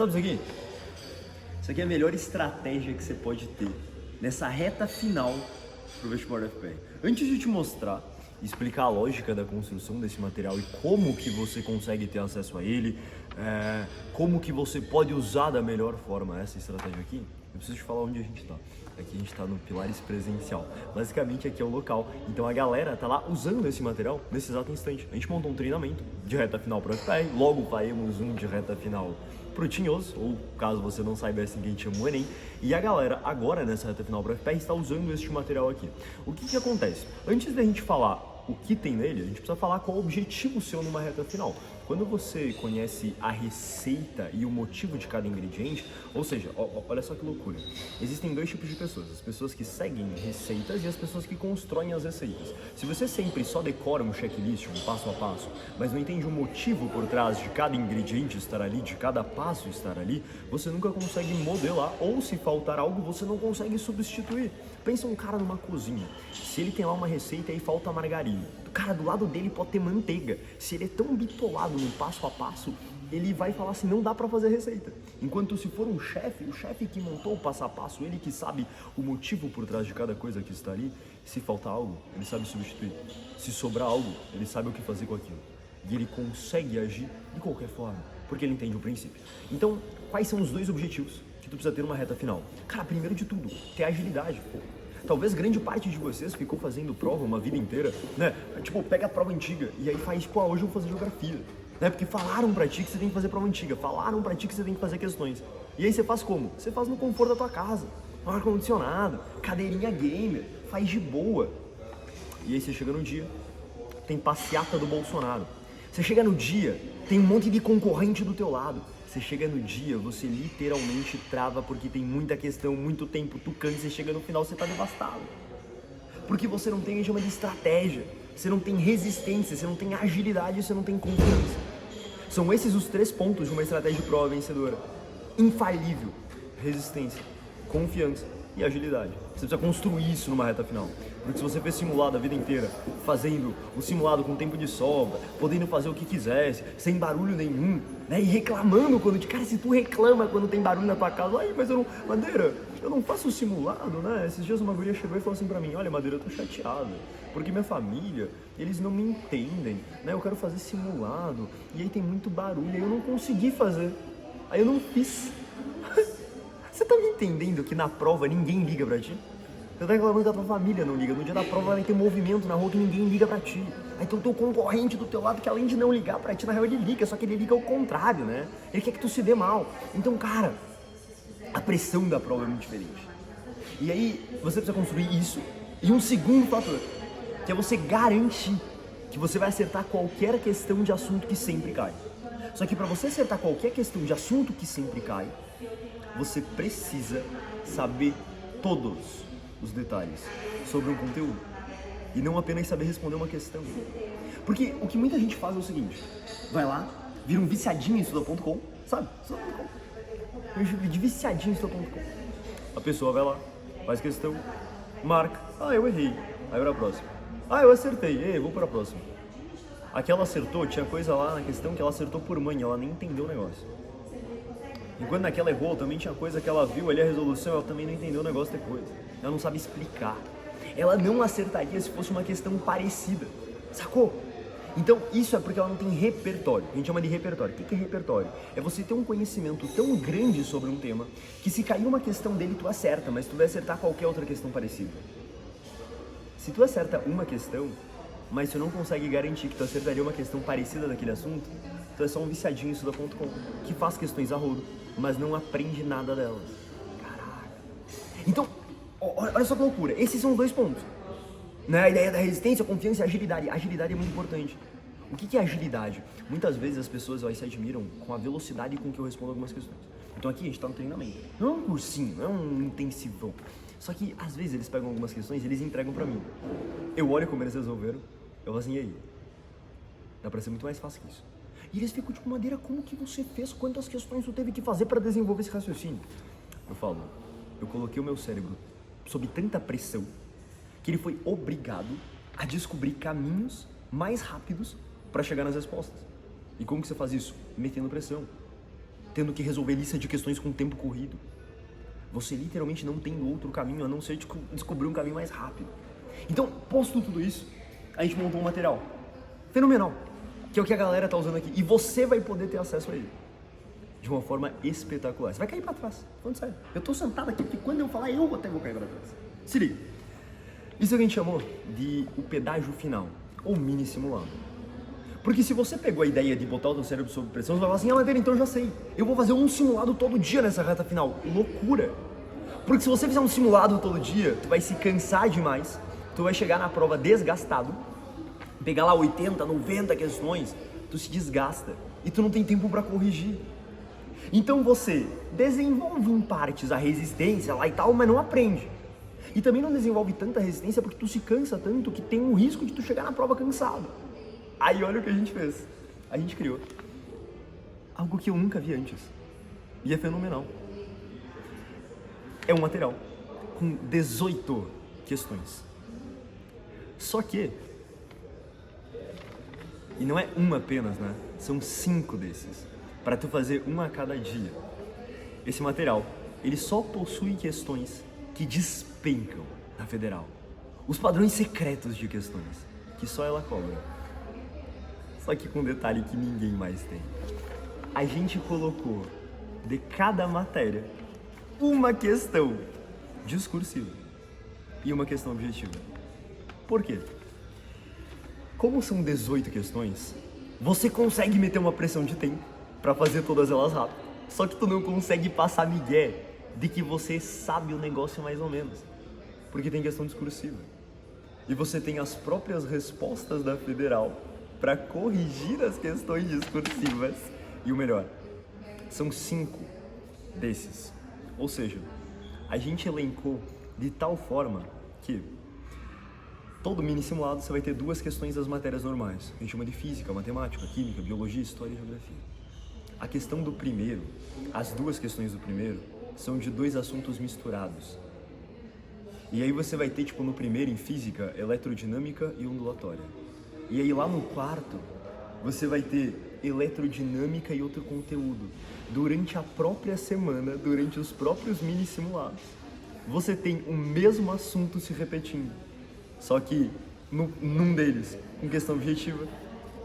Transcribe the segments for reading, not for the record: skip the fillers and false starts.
Sabe isso aqui? Isso aqui é a melhor estratégia que você pode ter nessa reta final pro vestibular da FPR. Antes de te mostrar e explicar a lógica da construção desse material e como que você consegue ter acesso a ele, como que você pode usar da melhor forma essa estratégia aqui, eu preciso te falar onde a gente está. Aqui a gente está no Pilares Presencial. Basicamente aqui é o local. Então a galera tá lá usando esse material nesse exato instante. A gente montou um treinamento de reta final para o FPR, logo faremos um de reta final pro Tinhoso, ou caso você não saiba, é assim que a gente chama o Enem. E a galera agora nessa reta final para o FPR está usando este material aqui. O que acontece? Antes da gente falar o que tem nele, a gente precisa falar qual é o objetivo seu numa reta final. Quando você conhece a receita e o motivo de cada ingrediente, ou seja, olha só que loucura. Existem dois tipos de pessoas, as pessoas que seguem receitas e as pessoas que constroem as receitas. Se você sempre só decora um checklist, um passo a passo, mas não entende o motivo por trás de cada ingrediente estar ali, de cada passo estar ali, você nunca consegue modelar, ou se faltar algo, você não consegue substituir. Pensa um cara numa cozinha, se ele tem lá uma receita e falta margarina, cara, do lado dele pode ter manteiga. Se ele é tão bitolado no passo a passo, ele vai falar assim, não dá pra fazer receita. Enquanto se for um chefe, o chefe que montou o passo a passo, ele que sabe o motivo por trás de cada coisa que está ali, se faltar algo, ele sabe substituir. Se sobrar algo, ele sabe o que fazer com aquilo. E ele consegue agir de qualquer forma, porque ele entende o princípio. Então, quais são os dois objetivos que tu precisa ter numa reta final? Cara, primeiro de tudo, ter agilidade. Talvez grande parte de vocês ficou fazendo prova uma vida inteira, né? Tipo, pega a prova antiga e aí faz, pô, hoje eu vou fazer geografia, né? Porque falaram pra ti que você tem que fazer prova antiga, falaram pra ti que você tem que fazer questões. E aí você faz como? Você faz no conforto da tua casa, no ar-condicionado, cadeirinha gamer, faz de boa. E aí você chega no dia, tem passeata do Bolsonaro. Você chega no dia, tem um monte de concorrente do teu lado. Você chega no dia, você literalmente trava porque tem muita questão, muito tempo, tu cansa, você chega no final, você tá devastado. Porque você não tem o que chama de estratégia, você não tem resistência, você não tem agilidade, você não tem confiança. São esses os 3 pontos de uma estratégia de prova vencedora. Infalível, resistência, confiança e agilidade. Você precisa construir isso numa reta final. Porque se você fez simulado a vida inteira, fazendo o simulado com tempo de sobra, podendo fazer o que quisesse, sem barulho nenhum, né? E reclamando quando... Cara, se tu reclama quando tem barulho na tua casa, ai, mas eu não... Madeira, eu não faço simulado, né? Esses dias uma guria chegou e falou assim pra mim, olha, Madeira, eu tô chateado, porque minha família, eles não me entendem, né? Eu quero fazer simulado, e aí tem muito barulho, aí eu não consegui fazer. Aí eu não fiz. Você tá me entendendo que na prova ninguém liga pra ti? Você tá reclamando que a tua família não liga. No dia da prova vai ter movimento na rua que ninguém liga pra ti. Aí tem o teu concorrente do teu lado que além de não ligar pra ti, na real ele liga, só que ele liga ao contrário, né? Ele quer que tu se dê mal. Então, cara, a pressão da prova é muito diferente. E aí você precisa construir isso. E um segundo fator, que é você garantir que você vai acertar qualquer questão de assunto que sempre cai. Só que pra você acertar qualquer questão de assunto que sempre cai, você precisa saber todos os detalhes sobre um conteúdo e não apenas saber responder uma questão. Porque o que muita gente faz é o seguinte, vai lá, vira um viciadinho em estuda.com, sabe? Estuda.com. De viciadinho em estuda.com. A pessoa vai lá, faz questão, marca, eu errei, aí vai pra próxima. Eu acertei, vou pra próxima. Aquela acertou, tinha coisa lá na questão que ela acertou por mãe, ela nem entendeu o negócio. Enquanto naquela errou, também tinha coisa que ela viu ali a resolução, ela também não entendeu o negócio depois. Ela não sabe explicar. Ela não acertaria se fosse uma questão parecida. Sacou? Então, isso é porque ela não tem repertório. A gente chama de repertório. O que é repertório? É você ter um conhecimento tão grande sobre um tema que se cair uma questão dele, tu acerta, mas tu vai acertar qualquer outra questão parecida. Se tu acerta uma questão, mas tu não consegue garantir que tu acertaria uma questão parecida daquele assunto, tu é só um viciadinho em estuda.com, que faz questões a rodo, mas não aprende nada delas. Caraca. Então, olha só que loucura. Esses são os 2 pontos. Né? A ideia da resistência, confiança e agilidade. A agilidade é muito importante. O que é agilidade? Muitas vezes as pessoas se admiram com a velocidade com que eu respondo algumas questões. Então aqui a gente está no treinamento. Não é um cursinho, não é um intensivão. Só que às vezes eles pegam algumas questões e eles entregam pra mim. Eu olho como eles resolveram, eu falo assim, e aí? Dá pra ser muito mais fácil que isso. E eles ficam tipo, Madeira, como que você fez? Quantas questões tu teve que fazer para desenvolver esse raciocínio? Eu falo, eu coloquei o meu cérebro sob tanta pressão que ele foi obrigado a descobrir caminhos mais rápidos para chegar nas respostas. E como que você faz isso? Metendo pressão. tendo que resolver lista de questões com tempo corrido. Você literalmente não tem outro caminho a não ser descobrir um caminho mais rápido. Então, posto tudo isso, a gente montou um material fenomenal, que é o que a galera tá usando aqui. E você vai poder ter acesso a ele de uma forma espetacular. Você vai cair pra trás, falando sério. Eu tô sentado aqui porque quando eu falar, eu até vou cair pra trás. Se liga. Isso é o que a gente chamou de o pedágio final, ou mini simulado. Porque se você pegou a ideia de botar o seu cérebro sob pressão, você vai falar assim, Madeira, então eu já sei. Eu vou fazer um simulado todo dia nessa reta final. Loucura! Porque se você fizer um simulado todo dia, tu vai se cansar demais, tu vai chegar na prova desgastado, pegar lá 80, 90 questões, tu se desgasta e tu não tem tempo para corrigir. Então você desenvolve em partes a resistência lá e tal, mas não aprende. E também não desenvolve tanta resistência porque tu se cansa tanto que tem um risco de tu chegar na prova cansado. Aí olha o que a gente fez. A gente criou algo que eu nunca vi antes. E é fenomenal. É um material com 18 questões. Só que, e não é uma apenas, né? São 5 desses, para tu fazer uma a cada dia. Esse material, ele só possui questões que despencam na Federal. Os padrões secretos de questões, que só ela cobra. Só que com um detalhe que ninguém mais tem. A gente colocou de cada matéria uma questão discursiva e uma questão objetiva. Por quê? Como são 18 questões, você consegue meter uma pressão de tempo para fazer todas elas rápido. Só que tu não consegue passar migué de que você sabe o negócio mais ou menos. Porque tem questão discursiva. E você tem as próprias respostas da Federal para corrigir as questões discursivas. E o melhor, são 5 desses. Ou seja, a gente elencou de tal forma que todo mini simulado você vai ter 2 questões das matérias normais. A gente chama de física, matemática, química, biologia, história e geografia. A questão do primeiro, as 2 questões do primeiro, são de 2 assuntos misturados. E aí você vai ter, tipo, no primeiro, em física, eletrodinâmica e ondulatória. E aí lá no quarto, você vai ter eletrodinâmica e outro conteúdo. Durante a própria semana, durante os próprios mini simulados, você tem o mesmo assunto se repetindo. Só que num deles com questão objetiva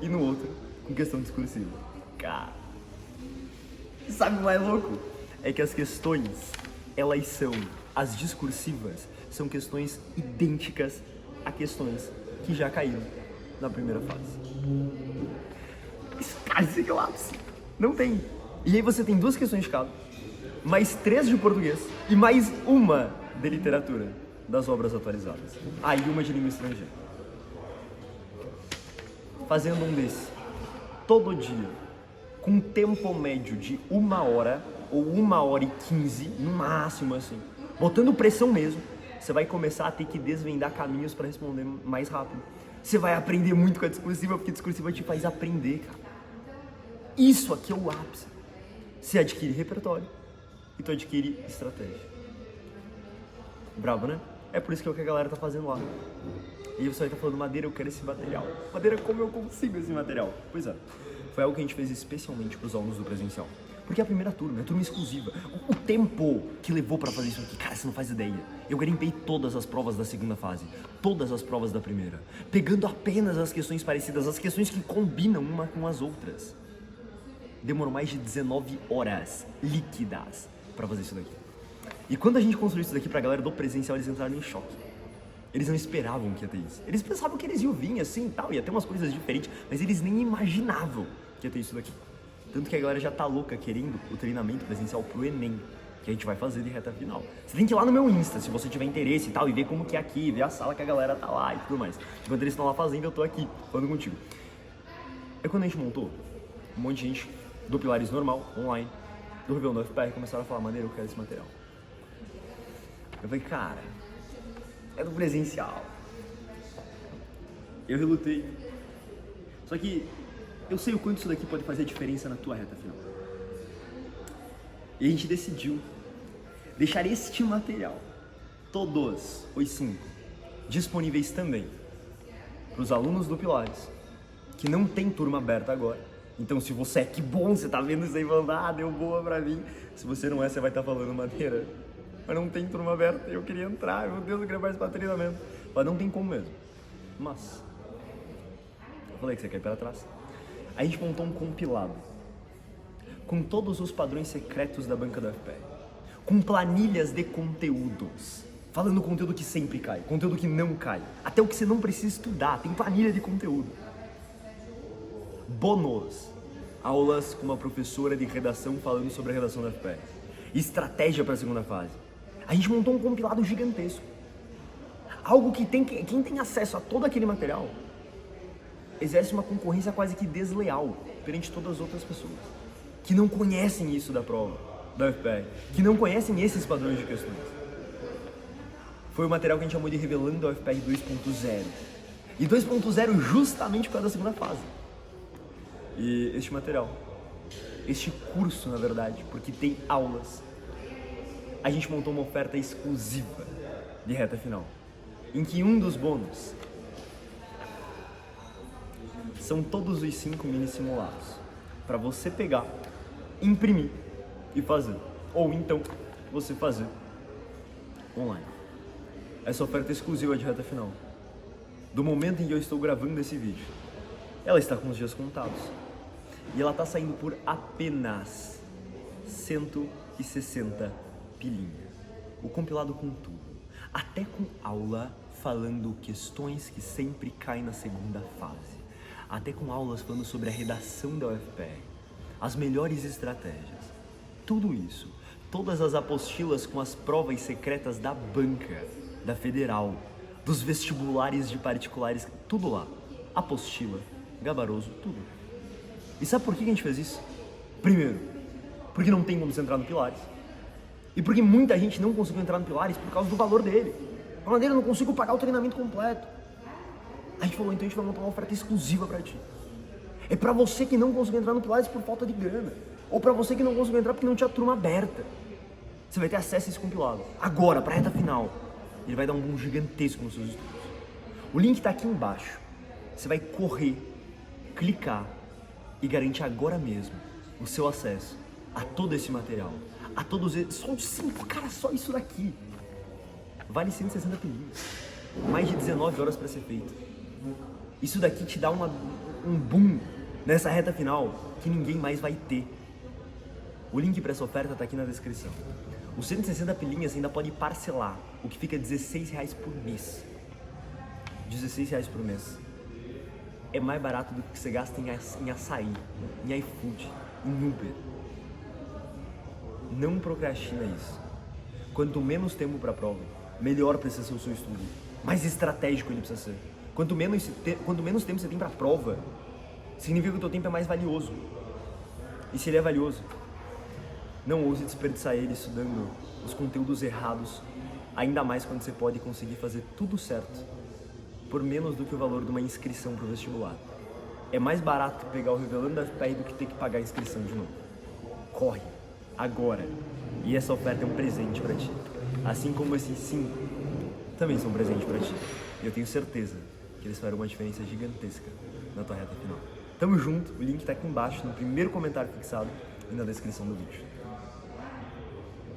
e no outro com questão discursiva. Cara, sabe o mais louco? É que as questões, elas são, as discursivas, são questões idênticas a questões que já caíram na primeira fase. Isso é o ápice. Não tem. E aí você tem 2 questões de cada, mais 3 de português e mais uma de literatura das obras atualizadas. Aí uma de língua estrangeira. Fazendo um desse todo dia, com tempo médio de 1 hora ou 1h15, no máximo assim, botando pressão mesmo, você vai começar a ter que desvendar caminhos para responder mais rápido. Você vai aprender muito com a discursiva, porque a discursiva te faz aprender, cara. Isso aqui é o ápice. Você adquire repertório e tu adquire estratégia. Brabo, né? É por isso que é o que a galera tá fazendo lá. E você vai estar falando, Madeira, eu quero esse material. Madeira, como eu consigo esse material? Pois é, foi algo que a gente fez especialmente para os alunos do presencial. Porque é a primeira turma, é a turma exclusiva. O tempo que levou pra fazer isso aqui, cara, você não faz ideia. Eu garimpei todas as provas da segunda fase, todas as provas da primeira, pegando apenas as questões parecidas, as questões que combinam uma com as outras. Demorou mais de 19 horas líquidas pra fazer isso daqui. E quando a gente construiu isso daqui pra galera do presencial, eles entraram em choque. Eles não esperavam que ia ter isso. Eles pensavam que eles iam vir assim e tal, ia ter umas coisas diferentes, mas eles nem imaginavam que ia ter isso daqui. Tanto que a galera já tá louca querendo o treinamento presencial pro Enem, que a gente vai fazer de reta final. Você tem que ir lá no meu Insta, se você tiver interesse e tal, e ver como que é aqui, ver a sala que a galera tá lá e tudo mais. Enquanto eles estão lá fazendo, eu tô aqui, falando contigo. É quando a gente montou, um monte de gente do Pilares normal, online, do Réveillon do FPR, começaram a falar, Madeira, eu quero esse material. Eu falei, cara, é do presencial. Eu relutei. Só que eu sei o quanto isso daqui pode fazer diferença na tua reta final. E a gente decidiu deixar este material, todos os 5, disponíveis também para os alunos do Pilares, que não tem turma aberta agora, Então se você é, que bom, você tá vendo isso aí falando, deu boa pra mim. Se você não é, você vai estar falando, maneira, mas não tem turma aberta, eu queria entrar, meu Deus, eu queria participar do treinamento. Mas não tem como mesmo. Mas, eu falei que você quer ir para trás. A gente montou um compilado com todos os padrões secretos da banca da UFPR, com planilhas de conteúdos, falando conteúdo que sempre cai, conteúdo que não cai, até o que você não precisa estudar, tem planilha de conteúdo. Bônus, aulas com uma professora de redação falando sobre a redação da UFPR, estratégia para a segunda fase. A gente montou um compilado gigantesco, algo que quem tem acesso a todo aquele material exerce uma concorrência quase que desleal perante todas as outras pessoas que não conhecem isso da prova da UFPR, que não conhecem esses padrões de questões. Foi o material que a gente chamou de Revelando a UFPR 2.0. E 2.0 justamente por causa da segunda fase. E este material, este curso, na verdade, porque tem aulas, a gente montou uma oferta exclusiva de reta final, em que um dos bônus são todos os 5 mini simulados para você pegar, imprimir e fazer, ou então você fazer online. Essa oferta exclusiva de reta final, do momento em que eu estou gravando esse vídeo, ela está com os dias contados e ela está saindo por apenas 160 pilinha. O compilado com tudo, até com aula falando questões que sempre caem na segunda fase, até com aulas falando sobre a redação da UFPR, as melhores estratégias, tudo isso, todas as apostilas com as provas secretas da banca, da federal, dos vestibulares de particulares, tudo lá, apostila, gabaroso, tudo. E sabe por que a gente fez isso? Primeiro, porque não tem como você entrar no Pilares. E porque muita gente não conseguiu entrar no Pilares por causa do valor dele. A maneira, eu não consigo pagar o treinamento completo. A gente falou, então a gente vai montar uma oferta exclusiva pra ti. É pra você que não conseguiu entrar no Pilares por falta de grana. Ou pra você que não conseguiu entrar porque não tinha turma aberta. Você vai ter acesso a esse compilado. Agora, pra reta final. Ele vai dar um boom gigantesco nos seus estudos. O link tá aqui embaixo. Você vai correr, clicar e garantir agora mesmo o seu acesso a todo esse material. A todos eles. Só de 5, cara, só isso daqui. Vale 160 pilinhas. Mais de 19 horas para ser feito. Isso daqui te dá um boom nessa reta final que ninguém mais vai ter. O link para essa oferta tá aqui na descrição. Os 160 pilinhas ainda pode parcelar, o que fica R$16 por mês. R$16 por mês. É mais barato do que você gasta em açaí, em iFood, em Uber. Não procrastina isso. Quanto menos tempo para a prova, melhor precisa ser o seu estudo. Mais estratégico ele precisa ser. Quanto menos tempo você tem para a prova, significa que o teu tempo é mais valioso. E se ele é valioso, não ouse desperdiçar ele estudando os conteúdos errados, ainda mais quando você pode conseguir fazer tudo certo por menos do que o valor de uma inscrição para o vestibular. É mais barato pegar o Revelando da UFPR do que ter que pagar a inscrição de novo. Corre, agora! E essa oferta é um presente para ti. Assim como esses 5 também são um presente para ti. E eu tenho certeza que eles farão uma diferença gigantesca na tua reta final. Tamo junto, o link tá aqui embaixo, no primeiro comentário fixado e na descrição do vídeo.